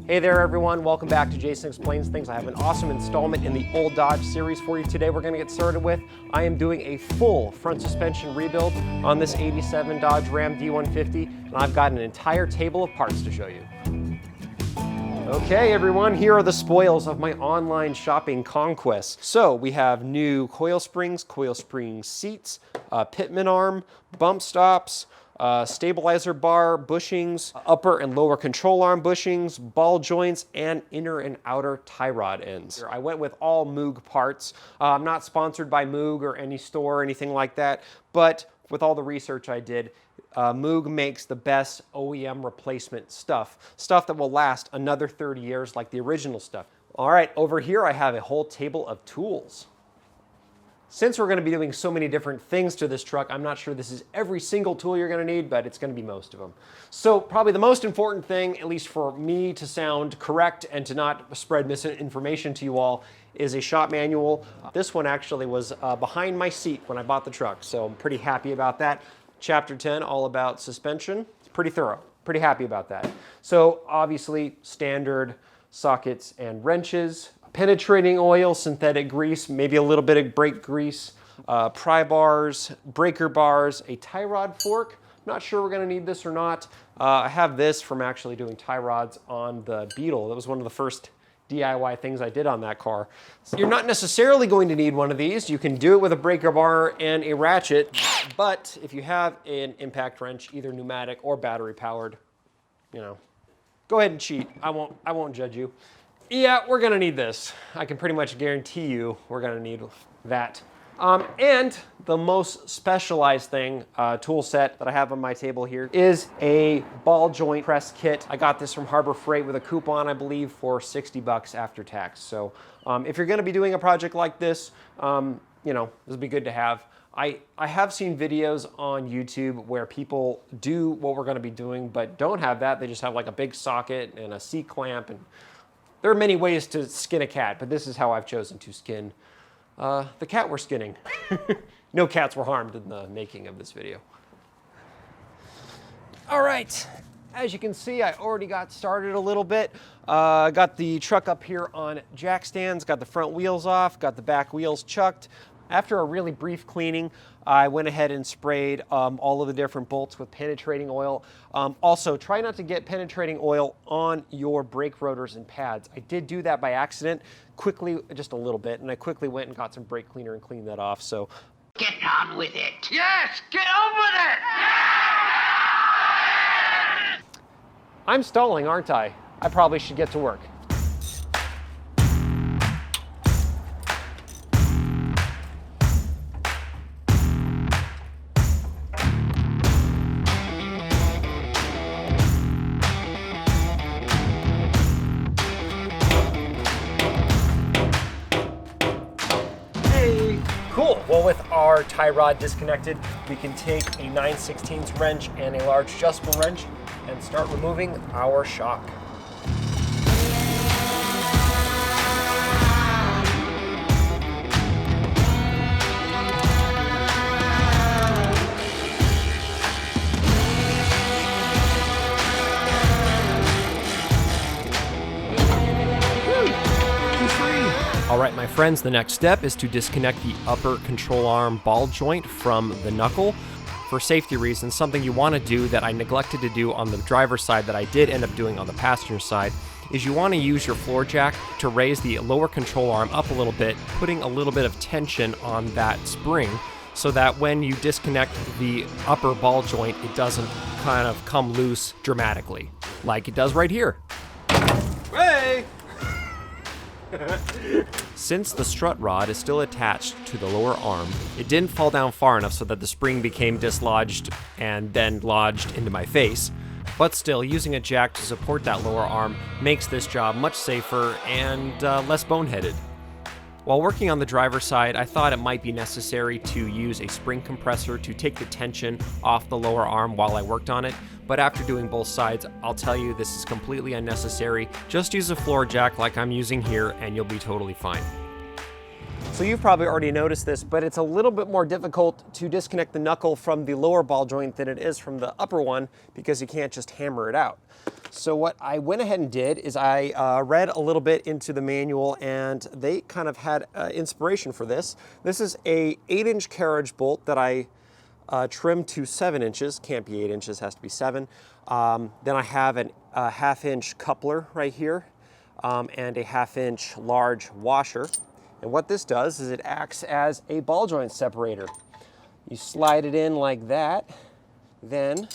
Hey there everyone, welcome back to Jason Explains Things. I have an awesome installment in the old Dodge series for you today. We're gonna get started with, I am doing a full front suspension rebuild on this 87 Dodge Ram D150, and I've got an entire table of parts to show you. Okay everyone, here are the spoils of my online shopping conquest. So we have new coil springs seats, Pitman arm, bump stops, stabilizer bar bushings, upper and lower control arm bushings, ball joints, and inner and outer tie rod ends. I went with all Moog parts. I'm not sponsored by Moog or any store or anything like that, but with all the research I did, Moog makes the best OEM replacement stuff that will last another 30 years like the original stuff. All right, over here I have a whole table of tools. Since we're going to be doing so many different things to this truck, I'm not sure this is every single tool you're going to need, but it's going to be most of them. So probably the most important thing, at least for me to sound correct and to not spread misinformation to you all, is a shop manual. This one actually was behind my seat when I bought the truck, so I'm pretty happy about that. Chapter 10, all about suspension. It's pretty thorough, pretty happy about that. So obviously standard sockets and wrenches, penetrating oil, synthetic grease, maybe a little bit of brake grease, pry bars, breaker bars, a tie rod fork. Not sure we're going to need this or not. I have this from actually doing tie rods on the Beetle. That was one of the first DIY things I did on that car. So you're not necessarily going to need one of these. You can do it with a breaker bar and a ratchet, but if you have an impact wrench, either pneumatic or battery powered, you know, go ahead and cheat. I won't judge you. Yeah, we're gonna need this. I can pretty much guarantee you we're gonna need that. And the most specialized thing, tool set that I have on my table here is a ball joint press kit. I got this from Harbor Freight with a coupon, I believe, for 60 bucks after tax. So if you're gonna be doing a project like this, you know, this would be good to have. I have seen videos on YouTube where people do what we're gonna be doing, but don't have that. They just have like a big socket and a C-clamp, and there are many ways to skin a cat, but this is how I've chosen to skin the cat we're skinning. No cats were harmed in the making of this video. All right, as you can see, I already got started a little bit. Got the truck up here on jack stands, got the front wheels off, got the back wheels chucked. After a really brief cleaning, I went ahead and sprayed all of the different bolts with penetrating oil. Also, try not to get penetrating oil on your brake rotors and pads. I did do that by accident, quickly, just a little bit, and I quickly went and got some brake cleaner and cleaned that off, so. Get on with it. Yes, get on with it! I'm stalling, aren't I? I probably should get to work. Cool, well with our tie rod disconnected, we can take a 9/16 wrench and a large adjustable wrench and start removing our shock. All right, my friends, the next step is to disconnect the upper control arm ball joint from the knuckle. For safety reasons, something you want to do that I neglected to do on the driver's side that I did end up doing on the passenger side is you want to use your floor jack to raise the lower control arm up a little bit, putting a little bit of tension on that spring so that when you disconnect the upper ball joint, it doesn't kind of come loose dramatically like it does right here. Hey! Since the strut rod is still attached to the lower arm, it didn't fall down far enough so that the spring became dislodged and then lodged into my face. But still, using a jack to support that lower arm makes this job much safer and less boneheaded. While working on the driver's side, I thought it might be necessary to use a spring compressor to take the tension off the lower arm while I worked on it, but after doing both sides, I'll tell you this is completely unnecessary. Just use a floor jack like I'm using here and you'll be totally fine. So you've probably already noticed this, but it's a little bit more difficult to disconnect the knuckle from the lower ball joint than it is from the upper one because you can't just hammer it out. So what I went ahead and did is I read a little bit into the manual, and they kind of had inspiration for this. This is a 8-inch carriage bolt that I trimmed to 7 inches. Can't be 8 inches, has to be 7. Then I have a 1/2-inch coupler right here and a 1/2-inch large washer. And what this does is it acts as a ball joint separator. You slide it in like that, then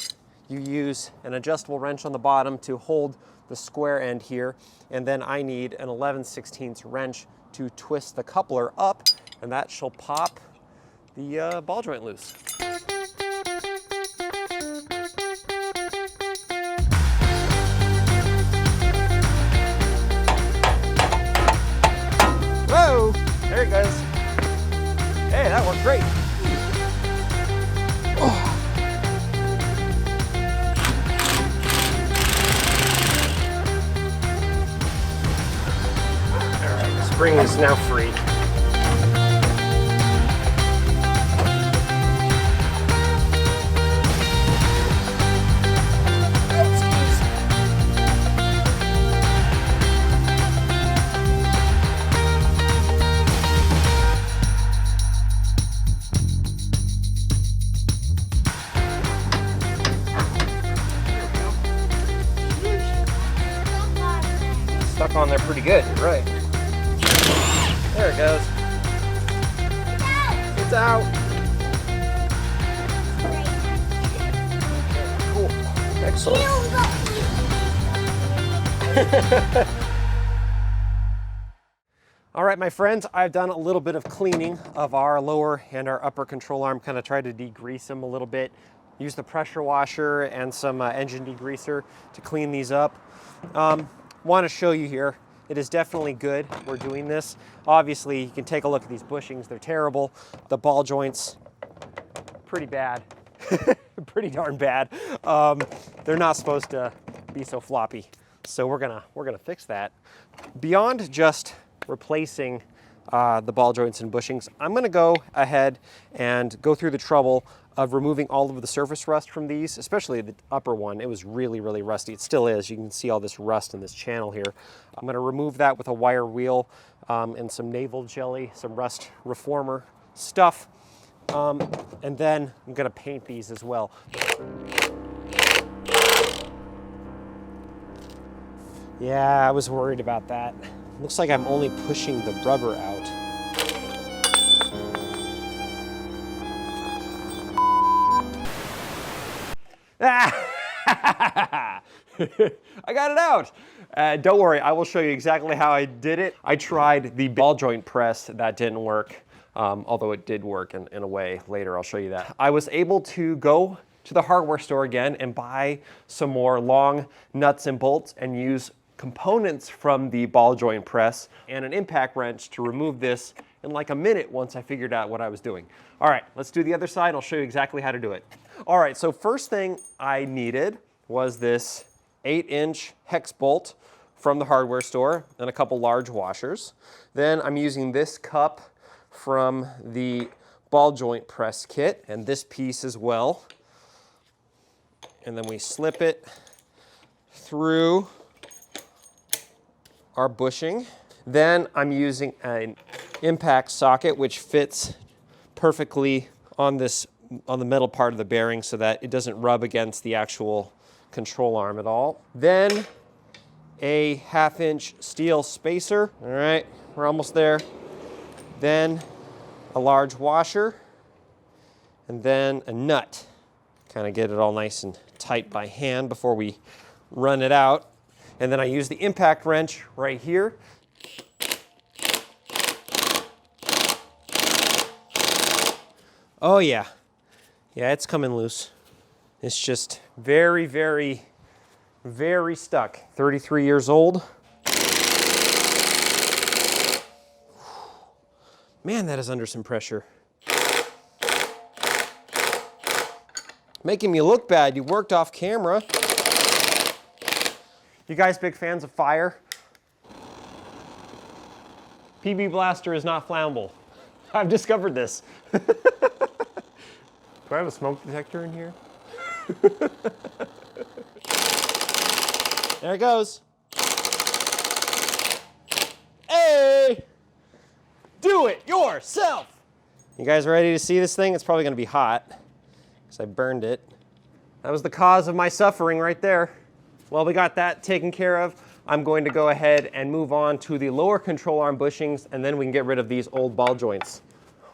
you use an adjustable wrench on the bottom to hold the square end here, and then I need an 11/16 wrench to twist the coupler up, and that shall pop the ball joint loose. Whoa! There it goes. Hey, that worked great. Oh. All right, the spring is now free. Stuck on there pretty good, you're right. There it goes. It's out. Cool. Excellent. All right, my friends, I've done a little bit of cleaning of our lower and our upper control arm, kind of tried to degrease them a little bit. Use the pressure washer and some engine degreaser to clean these up. Want to show you here, it is definitely good we're doing this. Obviously, you can take a look at these bushings, they're terrible. The ball joints, pretty bad, pretty darn bad. They're not supposed to be so floppy. So we're gonna fix that. Beyond just replacing the ball joints and bushings, I'm gonna go ahead and go through the trouble of removing all of the surface rust from these, especially the upper one. It was really, really rusty. It still is. You can see all this rust in this channel here. I'm gonna remove that with a wire wheel and some navel jelly, some rust reformer stuff. And then I'm gonna paint these as well. Yeah, I was worried about that. Looks like I'm only pushing the rubber out. I got it out. Don't worry, I will show you exactly how I did it. I tried the ball joint press, that didn't work, although it did work in a way. Later, I'll show you that. I was able to go to the hardware store again and buy some more long nuts and bolts and use components from the ball joint press and an impact wrench to remove this in like a minute once I figured out what I was doing. All right, let's do the other side. I'll show you exactly how to do it. All right, so first thing I needed was this 8-inch hex bolt from the hardware store and a couple large washers. Then I'm using this cup from the ball joint press kit and this piece as well. And then we slip it through our bushing. Then I'm using an impact socket which fits perfectly on the metal part of the bearing so that it doesn't rub against the actual control arm at all. Then a 1/2-inch steel spacer. All right, we're almost there. Then a large washer, and then a nut. Kind of get it all nice and tight by hand before we run it out. And then I use the impact wrench right here Oh yeah. Yeah, it's coming loose. It's just very, very, very stuck. 33 years old. Man, that is under some pressure. Making me look bad. You worked off camera. You guys big fans of fire? PB Blaster is not flammable. I've discovered this. Do I have a smoke detector in here? There it goes. Hey! Do it yourself! You guys ready to see this thing? It's probably gonna be hot, because I burned it. That was the cause of my suffering right there. Well, we got that taken care of. I'm going to go ahead and move on to the lower control arm bushings, and then we can get rid of these old ball joints.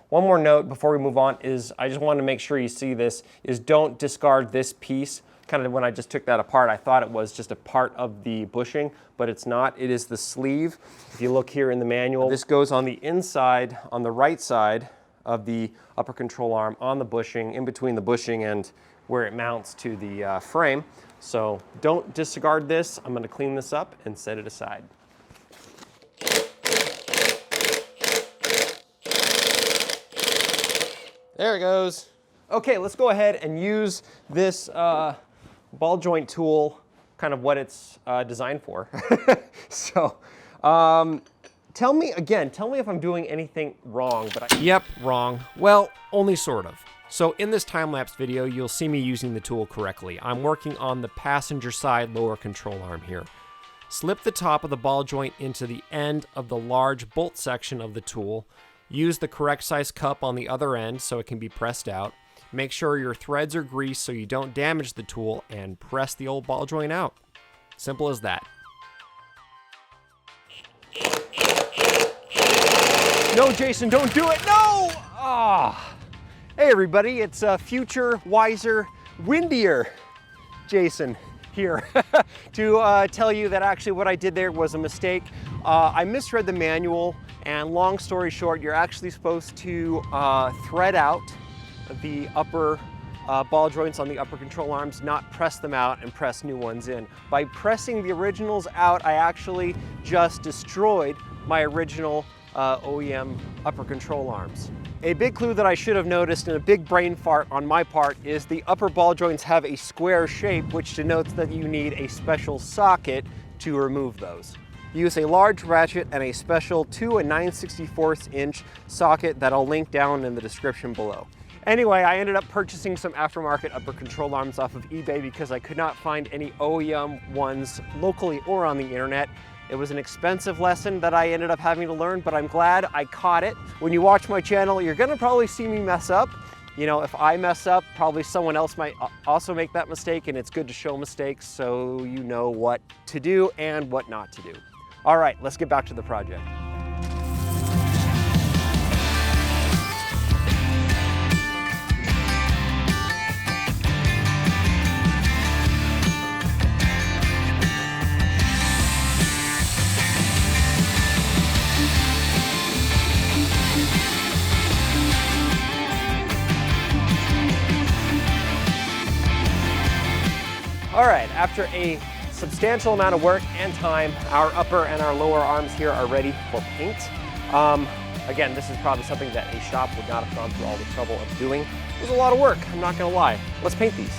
One more note before we move on is, I just wanted to make sure you see this, is don't discard this piece. Kind of when I just took that apart, I thought it was just a part of the bushing, but it's not. It is the sleeve. If you look here in the manual, this goes on the inside, on the right side of the upper control arm, on the bushing, in between the bushing and where it mounts to the frame. So don't disregard this. I'm going to clean this up and set it aside. There it goes. Okay, let's go ahead and use this ball joint tool, kind of what it's designed for. So, tell me if I'm doing anything wrong, but Yep, wrong. Well, only sort of. So in this time-lapse video, you'll see me using the tool correctly. I'm working on the passenger side lower control arm here. Slip the top of the ball joint into the end of the large bolt section of the tool. Use the correct size cup on the other end so it can be pressed out. Make sure your threads are greased so you don't damage the tool, and press the old ball joint out. Simple as that. No, Jason, don't do it. No! Ah. Hey everybody, it's future, wiser, windier Jason here to tell you that actually what I did there was a mistake. I misread the manual, and long story short, you're actually supposed to thread out the upper ball joints on the upper control arms, not press them out and press new ones in. By pressing the originals out, I actually just destroyed my original OEM upper control arms. A big clue that I should have noticed, and a big brain fart on my part, is the upper ball joints have a square shape, which denotes that you need a special socket to remove those. Use a large ratchet and a special 2 9/64 inch socket that I'll link down in the description below. Anyway, I ended up purchasing some aftermarket upper control arms off of eBay because I could not find any OEM ones locally or on the internet. It was an expensive lesson that I ended up having to learn, but I'm glad I caught it. When you watch my channel, you're gonna probably see me mess up. You know, if I mess up, probably someone else might also make that mistake, and it's good to show mistakes so you know what to do and what not to do. All right, let's get back to the project. All right, after a substantial amount of work and time, our upper and our lower arms here are ready for paint. Again, this is probably something that a shop would not have gone through all the trouble of doing. It was a lot of work, I'm not gonna lie. Let's paint these.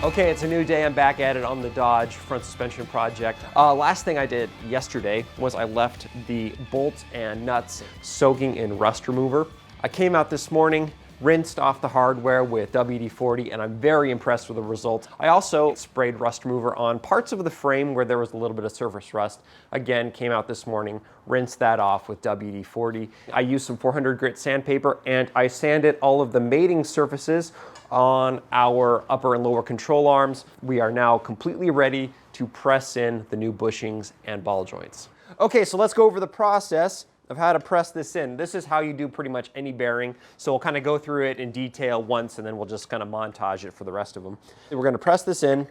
Okay, it's a new day. I'm back at it on the Dodge front suspension project. Last thing I did yesterday was I left the bolts and nuts soaking in rust remover. I came out this morning, rinsed off the hardware with WD-40, and I'm very impressed with the results. I also sprayed rust remover on parts of the frame where there was a little bit of surface rust. Again, came out this morning, rinsed that off with WD-40. I used some 400 grit sandpaper, and I sanded all of the mating surfaces on our upper and lower control arms. We are now completely ready to press in the new bushings and ball joints. Okay, so let's go over the process. of how to press this in. This is how you do pretty much any bearing. So we'll kind of go through it in detail once, and then we'll just kind of montage it for the rest of them. We're going to press this in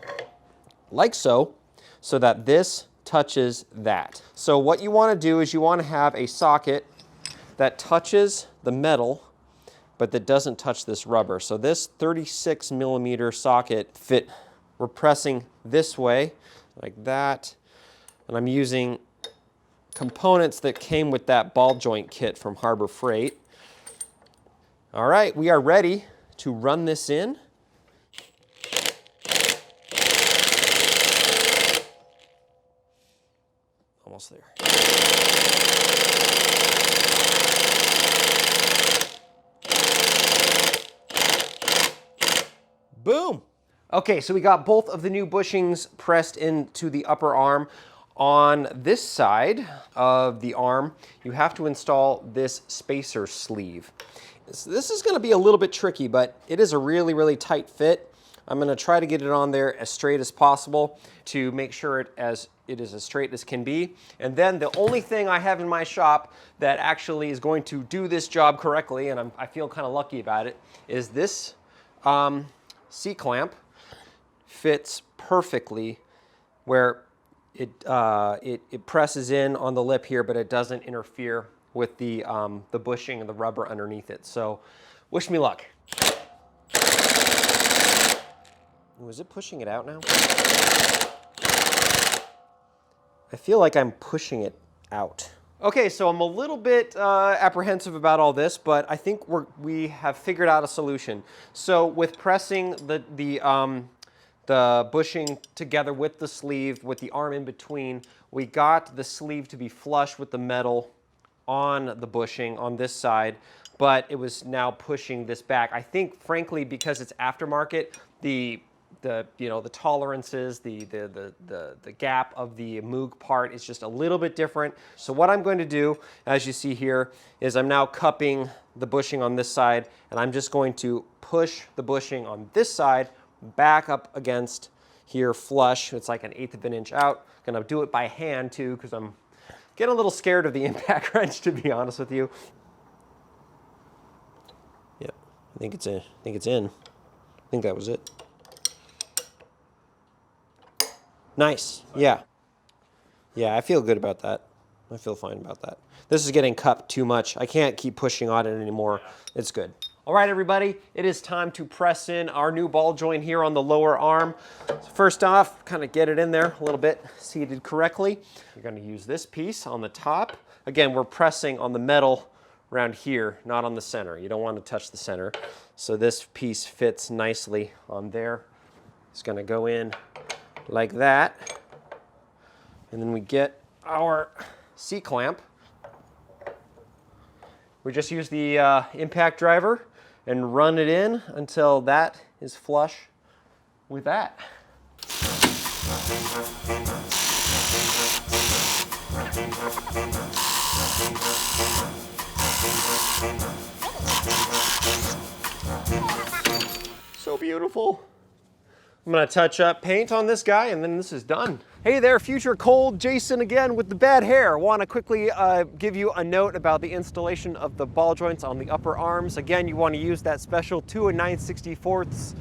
like so that this touches that. So what you want to do is you want to have a socket that touches the metal, but that doesn't touch this rubber. So this 36 millimeter socket fit, we're pressing this way, like that. And I'm using components that came with that ball joint kit from Harbor Freight. All right, we are ready to run this in. Almost there. Boom. Okay, so we got both of the new bushings pressed into the upper arm. On this side of the arm, you have to install this spacer sleeve. This is going to be a little bit tricky, but it is a really, really tight fit. I'm going to try to get it on there as straight as possible to make sure it is as straight as can be. And then the only thing I have in my shop that actually is going to do this job correctly, and I feel kind of lucky about it, is this C-clamp fits perfectly where it presses in on the lip here, but it doesn't interfere with the bushing and the rubber underneath it. So wish me luck. Ooh, is it pushing it out now? I feel like I'm pushing it out. Okay, so I'm a little bit apprehensive about all this, but I think we have figured out a solution. So with pressing the bushing together with the sleeve, with the arm in between, we got the sleeve to be flush with the metal on the bushing on this side, but it was now pushing this back. I think, frankly, because it's aftermarket, the tolerances, the gap of the Moog part is just a little bit different. So what I'm going to do, as you see here, is I'm now cupping the bushing on this side, and I'm just going to push the bushing on this side back up against here flush. It's like 1/8 of an inch out. Gonna do it by hand too, because I'm getting a little scared of the impact wrench, to be honest with you. Yep, I think it's in. I think that was it. Nice, yeah. Yeah, I feel good about that. I feel fine about that. This is getting cupped too much. I can't keep pushing on it anymore. It's good. All right, everybody, it is time to press in our new ball joint here on the lower arm. So first off, kind of get it in there a little bit seated correctly. You're going to use this piece on the top. Again, we're pressing on the metal around here, not on the center. You don't want to touch the center. So this piece fits nicely on there. It's going to go in like that. And then we get our C-clamp. We just use the impact driver and run it in until that is flush with that. So beautiful. I'm gonna touch up paint on this guy and then this is done. Hey there, future cold, Jason again with the bad hair. Want to quickly give you a note about the installation of the ball joints on the upper arms. Again, you want to use that special 2 9/64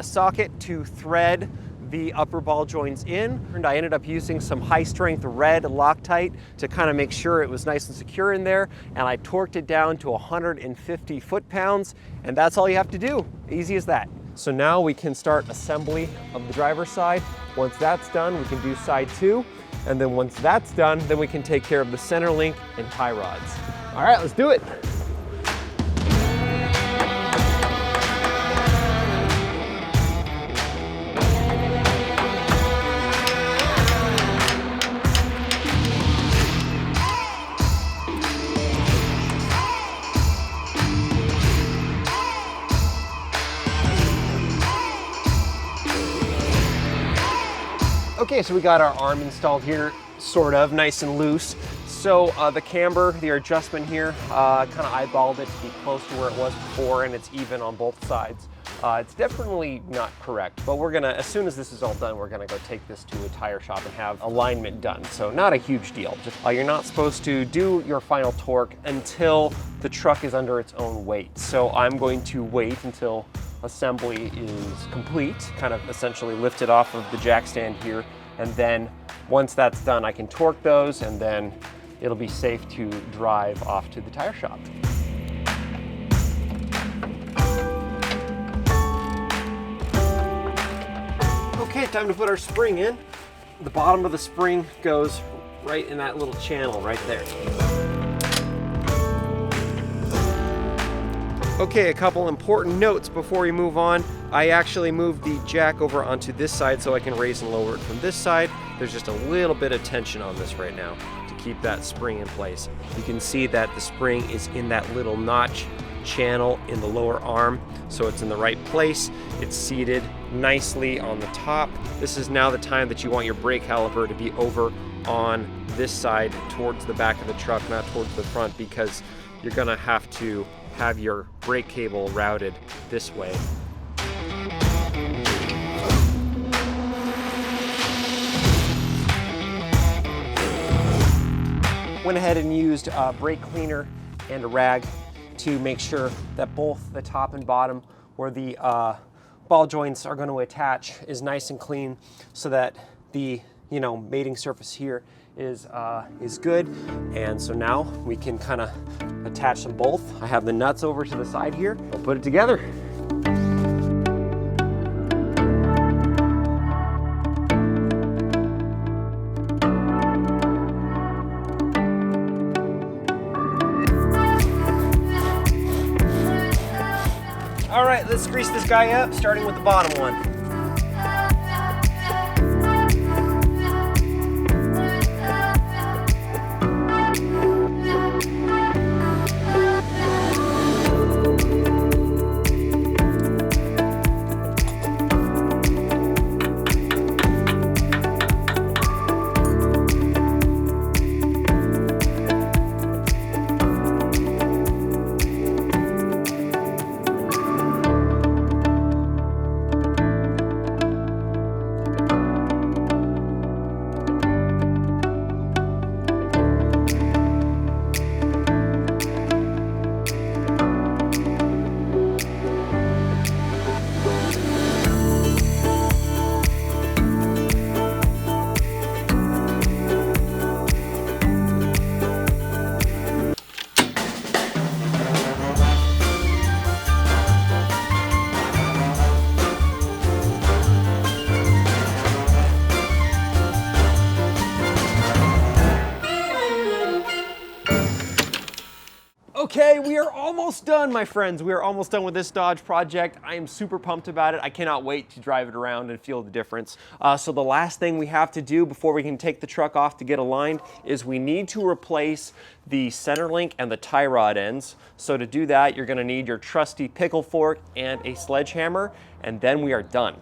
socket to thread the upper ball joints in. And I ended up using some high strength red Loctite to kind of make sure it was nice and secure in there. And I torqued it down to 150 foot-pounds. And that's all you have to do. Easy as that. So now we can start assembly of the driver's side. Once that's done, we can do side 2. And then once that's done, then we can take care of the center link and tie rods. All right, let's do it. Okay, so we got our arm installed here, sort of, nice and loose. So the camber, the adjustment here, kind of eyeballed it to be close to where it was before, and it's even on both sides. It's definitely not correct, but we're gonna, as soon as this is all done, we're gonna go take this to a tire shop and have alignment done. So not a huge deal. Just, you're not supposed to do your final torque until the truck is under its own weight. So I'm going to wait until assembly is complete, kind of essentially lift it off of the jack stand here, and then once that's done, I can torque those, and then it'll be safe to drive off to the tire shop. Okay, time to put our spring in. The bottom of the spring goes right in that little channel right there. Okay, a couple important notes before we move on. I actually moved the jack over onto this side so I can raise and lower it from this side. There's just a little bit of tension on this right now to keep that spring in place. You can see that the spring is in that little notch channel in the lower arm, so it's in the right place. It's seated nicely on the top. This is now the time that you want your brake caliper to be over on this side towards the back of the truck, not towards the front, because you're gonna have to have your brake cable routed this way. Went ahead and used a brake cleaner and a rag to make sure that both the top and bottom where the ball joints are going to attach is nice and clean, so that the mating surface here is good. And so now we can kind of attach them both. I have the nuts over to the side here. I'll put it together. All right, let's grease this guy up, starting with the bottom one. Okay, we are almost done, my friends. We are almost done with this Dodge project. I am super pumped about it. I cannot wait to drive it around and feel the difference. So the last thing we have to do before we can take the truck off to get aligned is we need to replace the center link and the tie rod ends. So to do that, you're gonna need your trusty pickle fork and a sledgehammer, and then we are done.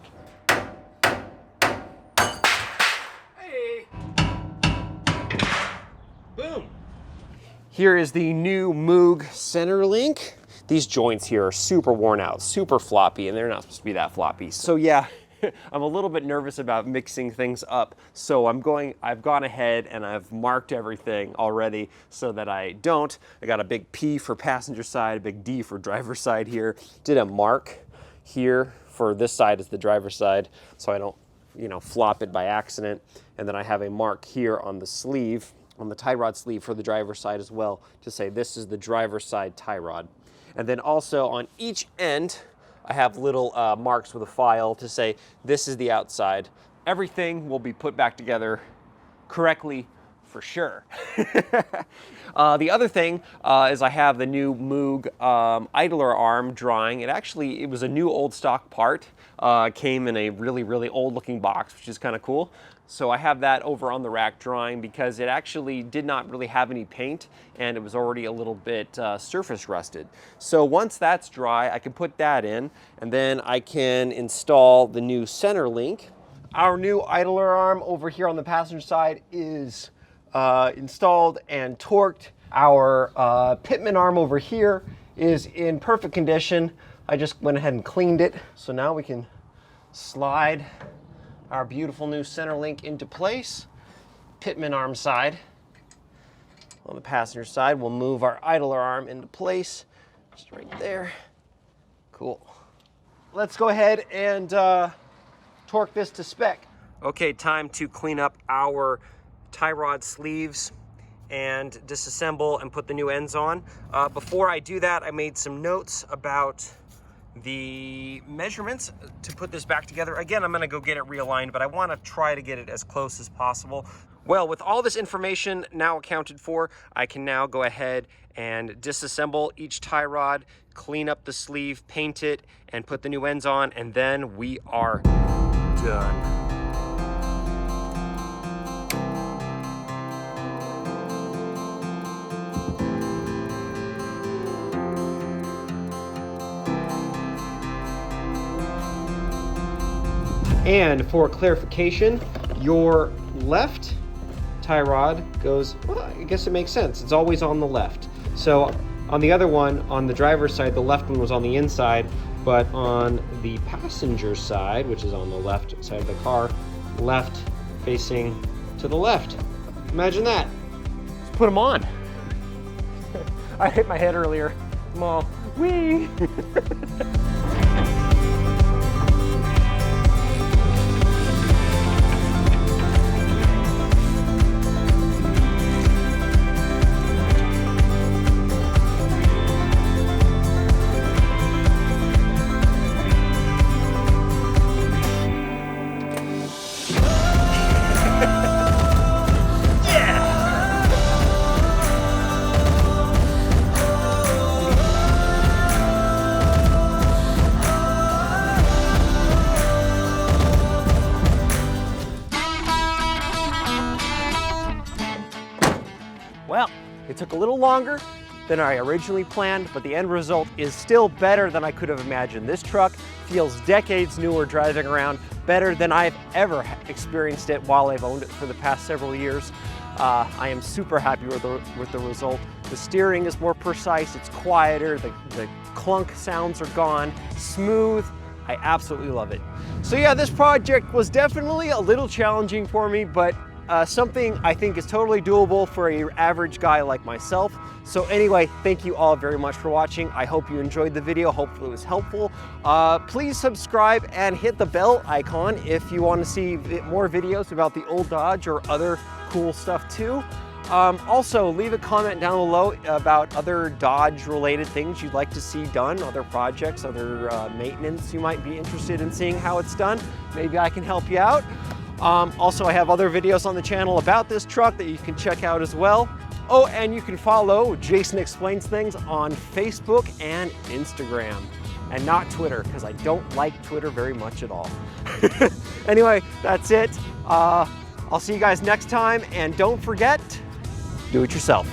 Hey! Boom! Here is the new Moog center link. These joints here are super worn out, super floppy, and they're not supposed to be that floppy. So yeah, I'm a little bit nervous about mixing things up. So I've gone ahead and I've marked everything already so that I don't. I got a big P for passenger side, a big D for driver side here. Did a mark here for this side is the driver's side, so I don't, flop it by accident. And then I have a mark here on the sleeve, on the tie rod sleeve for the driver's side as well, to say this is the driver's side tie rod. And then also on each end, I have little marks with a file to say this is the outside. Everything will be put back together correctly for sure. The other thing is I have the new Moog idler arm drawing. It was a new old stock part. Came in a really, really old looking box, which is kind of cool. So I have that over on the rack drying because it actually did not really have any paint and it was already a little bit surface rusted. So once that's dry, I can put that in and then I can install the new center link. Our new idler arm over here on the passenger side is installed and torqued. Our Pitman arm over here is in perfect condition. I just went ahead and cleaned it. So now we can slide our beautiful new center link into place. Pitman arm side. On the passenger side, we'll move our idler arm into place. Just right there. Cool. Let's go ahead and torque this to spec. Okay, time to clean up our tie rod sleeves and disassemble and put the new ends on. Before I do that, I made some notes about the measurements to put this back together. Again, I'm gonna go get it realigned, but I wanna try to get it as close as possible. Well, with all this information now accounted for, I can now go ahead and disassemble each tie rod, clean up the sleeve, paint it, and put the new ends on, and then we are done. And for clarification, your left tie rod goes, well, I guess it makes sense. It's always on the left. So on the other one, on the driver's side, the left one was on the inside, but on the passenger side, which is on the left side of the car, left facing to the left. Imagine that. Let's put them on. I hit my head earlier. Come on. Whee! Well, it took a little longer than I originally planned, but the end result is still better than I could have imagined. This truck feels decades newer driving around, better than I've ever experienced it while I've owned it for the past several years. I am super happy with the result. The steering is more precise, it's quieter, the clunk sounds are gone, smooth. I absolutely love it. So yeah, this project was definitely a little challenging for me, but something I think is totally doable for an average guy like myself. So anyway, thank you all very much for watching. I hope you enjoyed the video. Hopefully it was helpful. Please subscribe and hit the bell icon if you want to see more videos about the old Dodge or other cool stuff too. Also, leave a comment down below about other Dodge related things you'd like to see done, other projects, other maintenance you might be interested in seeing how it's done. Maybe I can help you out. Also, I have other videos on the channel about this truck that you can check out as well. Oh, and you can follow Jason Explains Things on Facebook and Instagram. And not Twitter, because I don't like Twitter very much at all. Anyway, that's it. I'll see you guys next time, and don't forget, do it yourself.